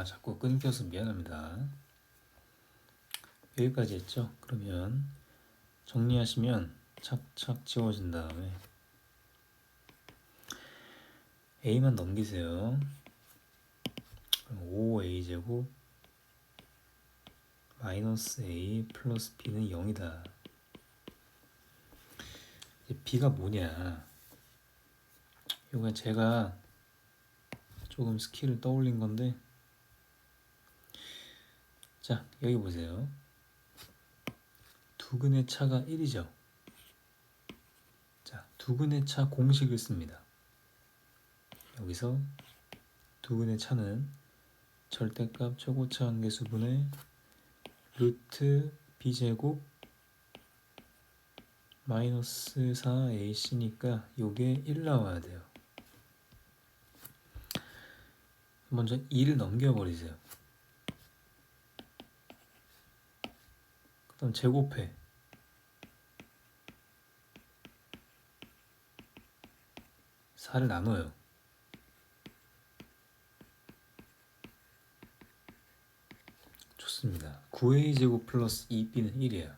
자꾸 끊겨서 미안합니다. 여기까지 했죠? 그러면 정리하시면 착착 지워진 다음에 a만 넘기세요. 그럼 5a제곱 마이너스 a 플러스 b는 0이다. 이제 b가 뭐냐? 이건 제가 조금 스킬을 떠올린 건데, 자 여기 보세요. 두근의 차가 1이죠. 자, 두근의 차 공식을 씁니다. 여기서 두근의 차는 절대값 최고차 한계수분의 루트 b제곱 마이너스 4ac니까 요게 1 나와야 돼요. 먼저 2를 넘겨버리세요. 그 다음 제곱해. (4를) 나눠요. 좋습니다. 9a제곱 플러스 2b는 1이에요.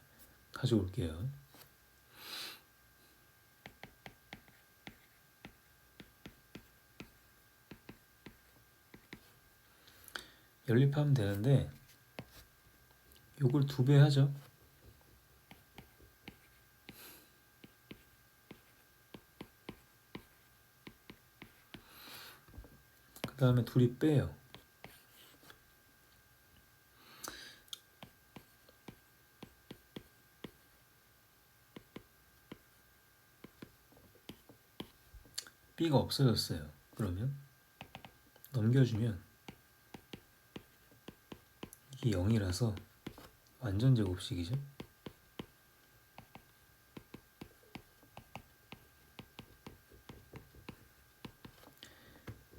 가져올게요. 연립하면 되는데 요걸 2배 하죠. 그 다음에 둘이 빼요. b가 없어졌어요. 그러면 넘겨주면 이게 0이라서 완전 제곱식이죠.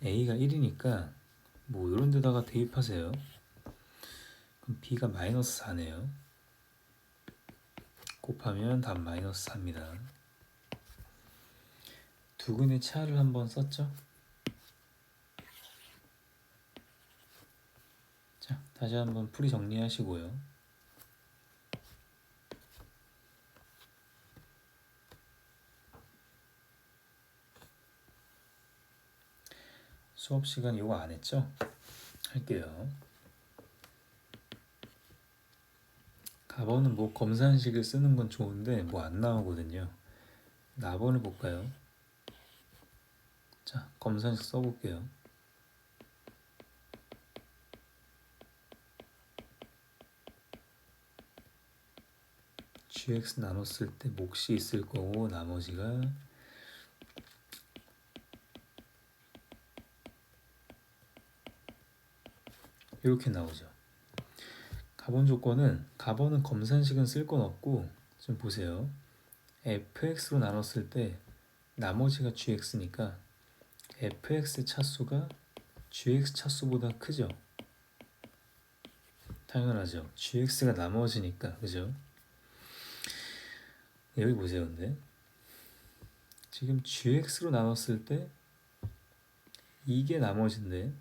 a가 1이니까 뭐 이런 데다가 대입하세요. 그럼 b가 마이너스 4네요. 곱하면 답 마이너스 4입니다. 두근의 차를 한번 썼죠. 자, 다시 한번 풀이 정리하시고요. 수업 시간 이거 안 했죠? 할게요. 가번은 뭐 검산식을 쓰는 건 좋은데 뭐 안 나오거든요. 나번을 볼까요? 자, 검산식 써볼게요. gx 나눴을 때 몫이 있을 거고 나머지가 이렇게 나오죠. 가번 조건은 가번은 검산식은 쓸 건 없고 좀 보세요. fx로 나눴을 때 나머지가 gx니까 fx 차수가 gx 차수보다 크죠. 당연하죠. gx가 나머지니까, 그죠? 여기 보세요. 근데 지금 gx로 나눴을 때 이게 나머지인데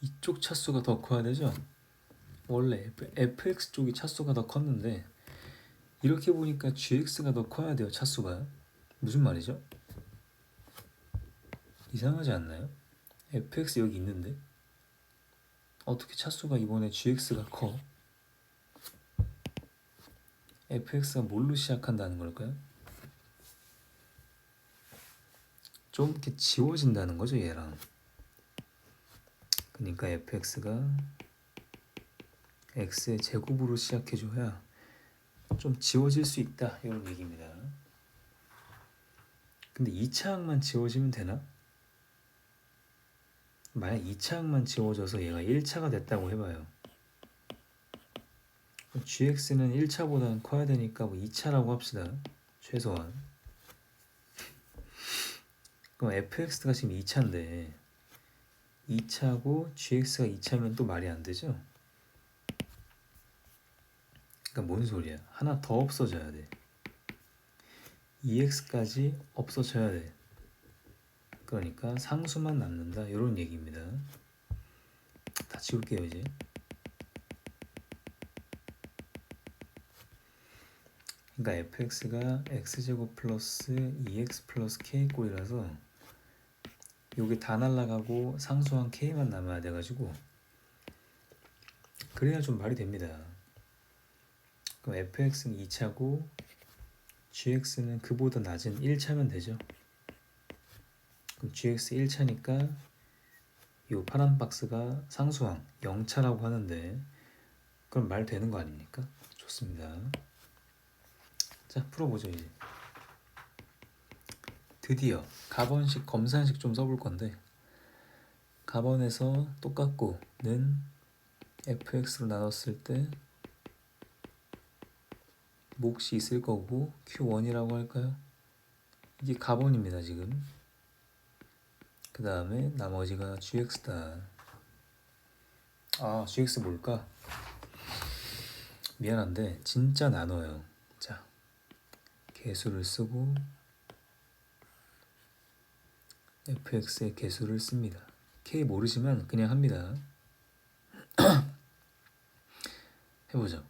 이쪽 차수가 더 커야 되죠. 원래 fx 쪽이 차수가 더 컸는데 이렇게 보니까 gx가 더 커야 돼요. 차수가. 무슨 말이죠? 이상하지 않나요? fx 여기 있는데 어떻게 차수가 이번에 gx가 커? fx가 뭘로 시작한다는 걸까요? 좀 이렇게 지워진다는 거죠, 얘랑. 그러니까 fx가 x의 제곱으로 시작해줘야 좀 지워질 수 있다, 이런 얘기입니다. 근데 2차 항만 지워지면 되나? 만약 2차 항만 지워져서 얘가 1차가 됐다고 해봐요. gx는 1차보다는 커야 되니까 뭐 2차라고 합시다. 최소한. 그럼 fx가 지금 2차인데 2차고 gx가 2차면 또 말이 안 되죠? 그러니까 뭔 소리야? 하나 더 없어져야 돼. 2x까지 없어져야 돼. 그러니까 상수만 남는다 이런 얘기입니다. 다 지울게요 이제. 그러니까 fx가 x제곱 플러스 2x 플러스 k 꼴이라서 요게 다 날라가고 상수한 k만 남아야 돼가지고 그래야 좀 말이 됩니다. 그럼 fx는 2차고 gx는 그보다 낮은 1차면 되죠. 그럼 gx 1차니까 요 파란 박스가 상수항 0차라고 하는데 그럼 말 되는 거 아닙니까? 좋습니다. 자, 풀어보죠 이제. 드디어 가번식 검산식 좀 써볼 건데 가번에서 똑같고 는 fx로 나눴을 때 몫이 있을 거고 q1이라고 할까요? 이게 가번입니다 지금. 그 다음에 나머지가 gx다. 아, gx 뭘까? 미안한데 진짜 나눠요. 자, 개수를 쓰고 fx의 개수를 씁니다. k 모르시면 그냥 합니다. 해보죠.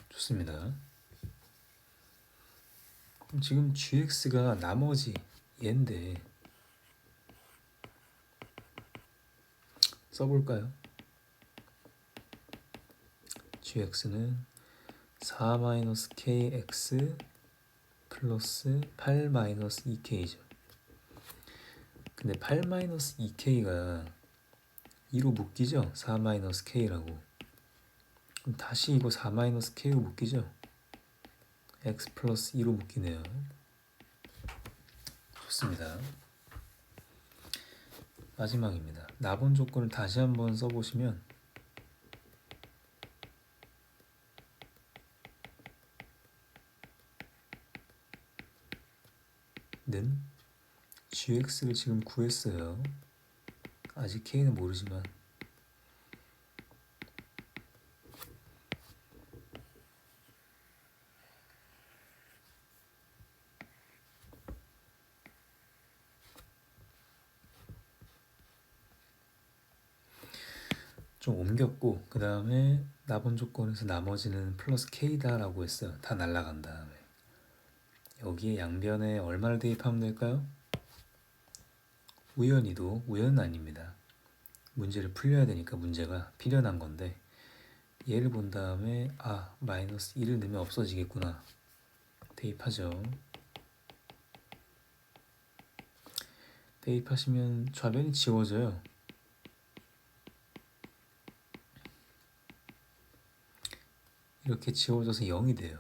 좋습니다. 그럼 지금 gx가 나머지 얘인데 써볼까요? gx는 4-kx 플러스 8-2k죠. 근데 8-2k가 2로 묶이죠? 4-k라고. 그럼 다시 이거 4-k로 묶이죠? x 플러스 2로 묶이네요. 좋습니다. 마지막입니다. 나번 조건을 다시 한번 써보시면 는 gx를 지금 구했어요. 아직 k는 모르지만 좀 옮겼고 그 다음에 나번 조건에서 나머지는 플러스 k다 라고 했어요. 다 날라간 다음에 여기에 양변에 얼마를 대입하면 될까요? 우연히도 우연은 아닙니다. 문제를 풀려야 되니까 문제가 필연한 건데 얘를 본 다음에 마이너스 1을 넣으면 없어지겠구나. 대입하죠. 대입하시면 좌변이 지워져요. 이렇게 지워져서 0이 돼요.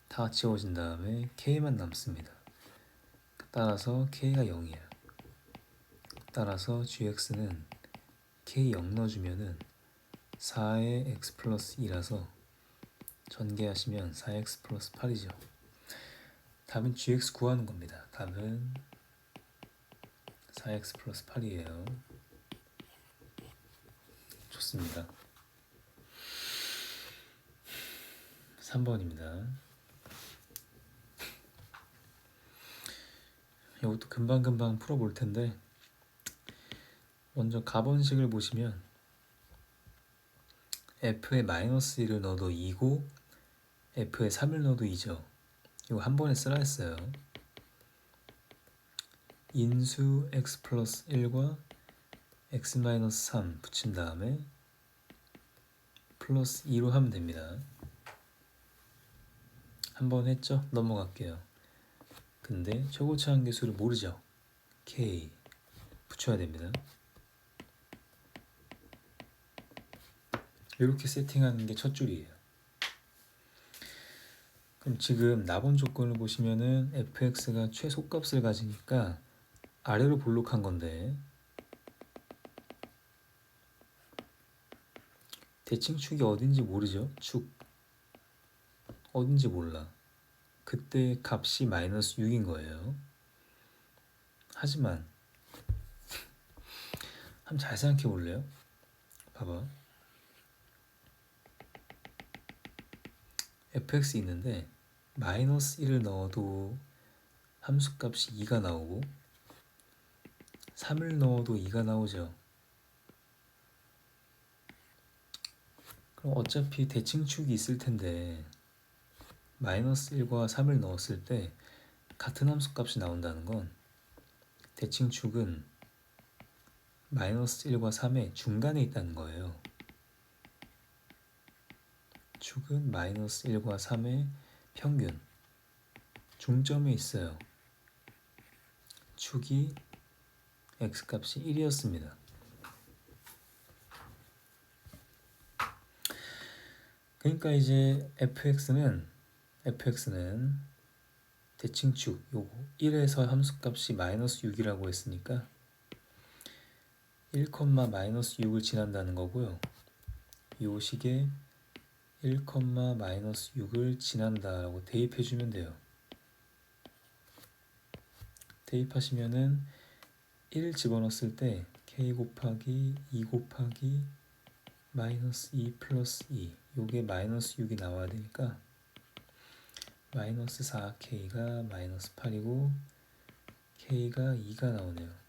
다 지워진 다음에 k만 남습니다. 따라서 k가 0이에요. 따라서 gx는 k 0 넣어주면은 4의 x 플러스 2라서 전개하시면 4x 플러스 8이죠. 답은 gx 구하는 겁니다. 답은 4x 플러스 8이에요. 좋습니다. 3번입니다. 이것도 금방금방 풀어볼 텐데 먼저 가번식을 보시면 f에 마이너스 1을 넣어도 2고 f에 3을 넣어도 2죠. 이거 한 번에 쓰라 했어요. 인수 x 플러스 1과 x 마이너스 3 붙인 다음에 플러스 2로 하면 됩니다. 한 번 했죠? 넘어갈게요. 근데 최고차 한계수를 모르죠? k 붙여야 됩니다. 이렇게 세팅하는 게 첫 줄이에요. 그럼 지금 나번 조건을 보시면은 fx가 최소값을 가지니까 아래로 볼록한 건데 대칭 축이 어딘지 모르죠? 축 어딘지 몰라. 그때 값이 마이너스 6인 거예요. 하지만 한번 잘 생각해 볼래요? 봐봐. fx 있는데 마이너스 1을 넣어도 함수값이 2가 나오고 3을 넣어도 2가 나오죠. 그럼 어차피 대칭축이 있을 텐데 마이너스 1과 3을 넣었을 때 같은 함수값이 나온다는 건 대칭축은 마이너스 1과 3의 중간에 있다는 거예요. 축은 마이너스 1과 3의 평균, 중점에 있어요. 축이 x값이 1이었습니다. 그러니까 이제 fx는 대칭축 요거 1에서 함수값이 마이너스 6이라고 했으니까 1, 마이너스 6을 지난다는 거고요. 요 식에 1, 마이너스 6을 지난다라고 대입해주면 돼요. 대입하시면은 1 집어넣었을 때 k 곱하기 2 곱하기 마이너스 2 플러스 2 요게 마이너스 6이 나와야 되니까 마이너스 4k가 마이너스 8이고 k가 2가 나오네요.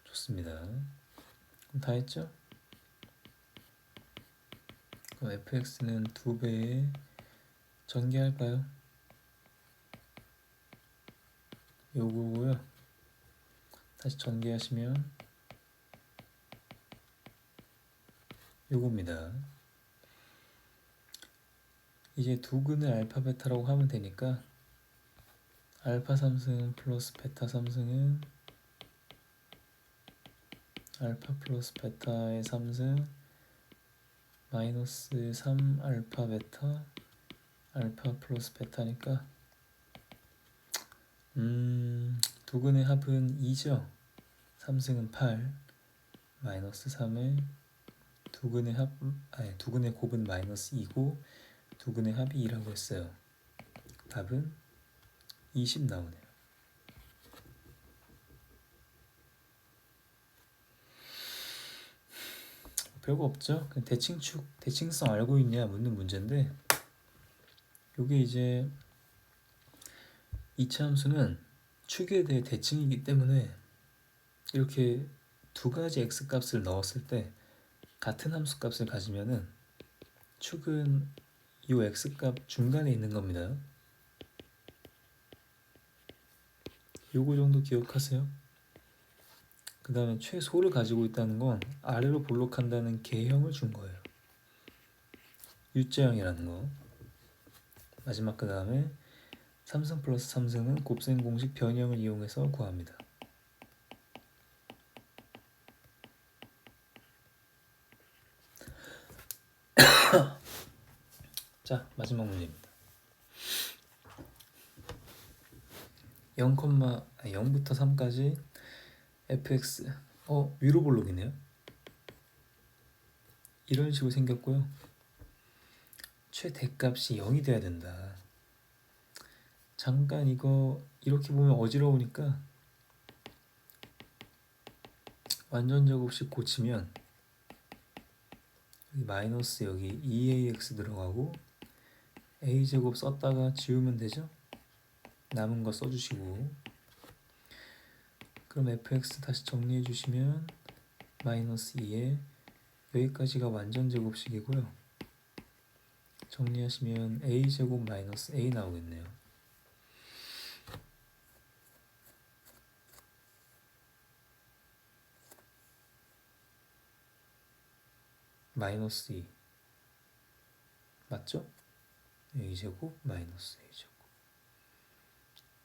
좋습니다. 그럼 다 했죠? 그럼 fx는 2배에 전개할까요? 요거고요. 다시 전개하시면 요겁니다. 이제 두근을 알파 베타라고 하면 되니까 알파 3승 플러스 베타 3승은 알파 플러스 베타의 3승 마이너스 3 알파 베타 알파 플러스 베타니까 두근의 합은 2죠. 3승은 8 마이너스 3에 두근의 곱은 마이너스 2고 두근의 합이 2라고 했어요. 답은 20 나오네요. 별거 없죠. 그냥 대칭성 알고 있냐 묻는 문제인데 요게 이제 2차 함수는 축에 대해 대칭이기 때문에 이렇게 두 가지 x값을 넣었을 때 같은 함수값을 가지면은 축은 이 x값 중간에 있는 겁니다. 요거 정도 기억하세요. 그 다음에 최소를 가지고 있다는 건 아래로 볼록한다는 개형을 준 거예요. U자형이라는 거. 마지막 그 다음에 3승 플러스 3승은 곱셈 공식 변형을 이용해서 구합니다. 자, 마지막 문제입니다. 0부터 3까지 fx 위로 볼록이네요. 이런 식으로 생겼고요. 최대값이 0이 돼야 된다. 잠깐 이거 이렇게 보면 어지러우니까 완전 제곱식 고치면 여기 마이너스 여기 2ax 들어가고 a제곱 썼다가 지우면 되죠? 남은 거 써주시고 그럼 fx 다시 정리해 주시면 마이너스 2에 여기까지가 완전 제곱식이고요. 정리하시면 a제곱 마이너스 a 나오겠네요. 마이너스 2 맞죠? a제곱 마이너스 a제곱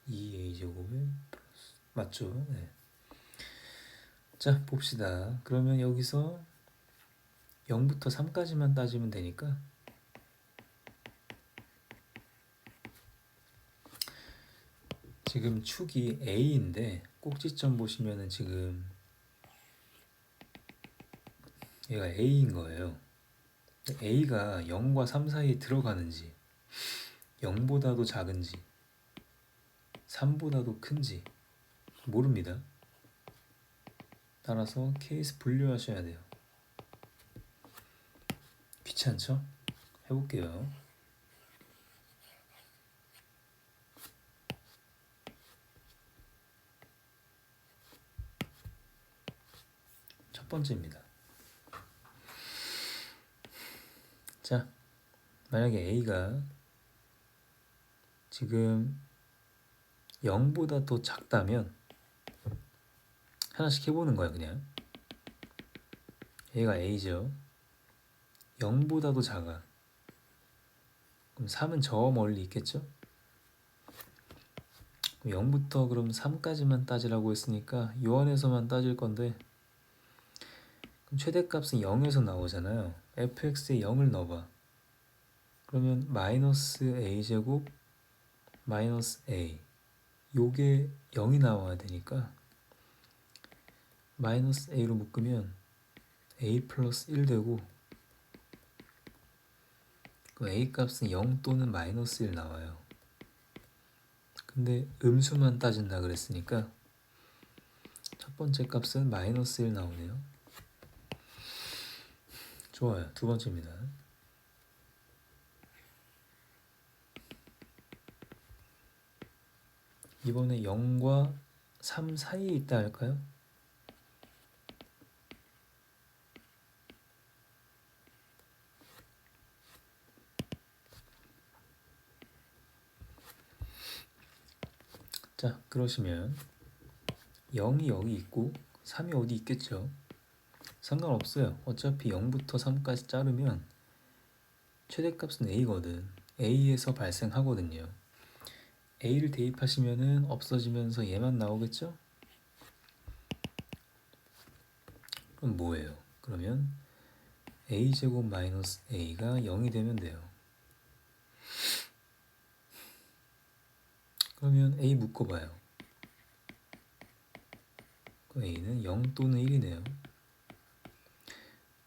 2a제곱에 플러스 맞죠? 네. 자 봅시다. 그러면 여기서 0부터 3까지만 따지면 되니까 지금 축이 a인데 꼭지점 보시면은 지금 얘가 a인 거예요. a가 0과 3 사이에 들어가는지 0보다도 작은지 3보다도 큰지 모릅니다. 따라서 케이스 분류하셔야 돼요. 귀찮죠? 해볼게요. 첫 번째입니다. 자, 만약에 A가 지금 0보다 더 작다면 하나씩 해보는 거야. 그냥 얘가 A죠. 0보다도 작아. 그럼 3은 저 멀리 있겠죠? 0부터 그럼 3까지만 따지라고 했으니까 요 안에서만 따질 건데, 그럼 최대값은 0에서 나오잖아요. fx에 0을 넣어봐. 그러면 마이너스 a제곱 마이너스 a, 요게 0이 나와야 되니까 마이너스 a로 묶으면 a 플러스 1 되고, 그 a 값은 0 또는 마이너스 1 나와요. 근데 음수만 따진다 그랬으니까 첫 번째 값은 마이너스 1 나오네요. 좋아요. 두 번째입니다. 이번에 0과 3 사이에 있다 할까요? 자, 그러시면 0이 여기 있고 3이 어디 있겠죠? 상관없어요. 어차피 0부터 3까지 자르면 최대값은 a거든. a에서 발생하거든요. a를 대입하시면은 없어지면서 얘만 나오겠죠? 그럼 뭐예요? 그러면 a제곱 마이너스 a가 0이 되면 돼요. 그러면 a 묶어봐요. 그럼 a는 0 또는 1이네요.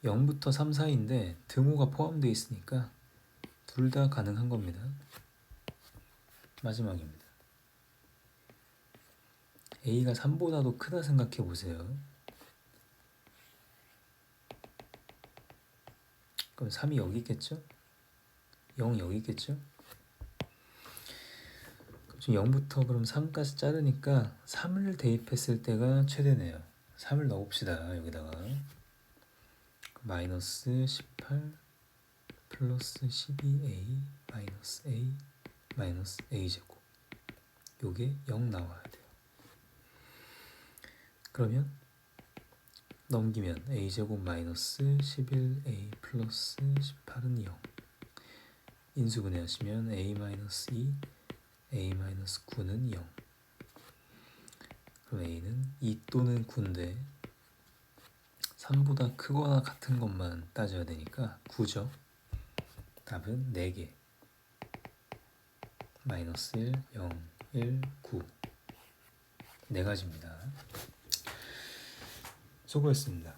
0부터 3 사이인데 등호가 포함되어 있으니까 둘 다 가능한 겁니다. 마지막입니다. a가 3보다도 크다 생각해 보세요. 그럼 3이 여기 있겠죠? 0이 여기 있겠죠? 지금 0부터 그럼 3까지 자르니까 3을 대입했을 때가 최대네요. 3을 넣읍시다. 여기다가 마이너스 18 플러스 12a 마이너스 a 마이너스 a제곱, 요게 0 나와야 돼요. 그러면 넘기면 a제곱 마이너스 11a 플러스 18은 0, 인수분해 하시면 a 마이너스 2 a 마이너스 9는 0. 그럼 a는 2 또는 9인데 3보다 크거나 같은 것만 따져야 되니까 9죠. 답은 4개. 마이너스 1, 0, 1, 9. 4가지입니다. 수고했습니다.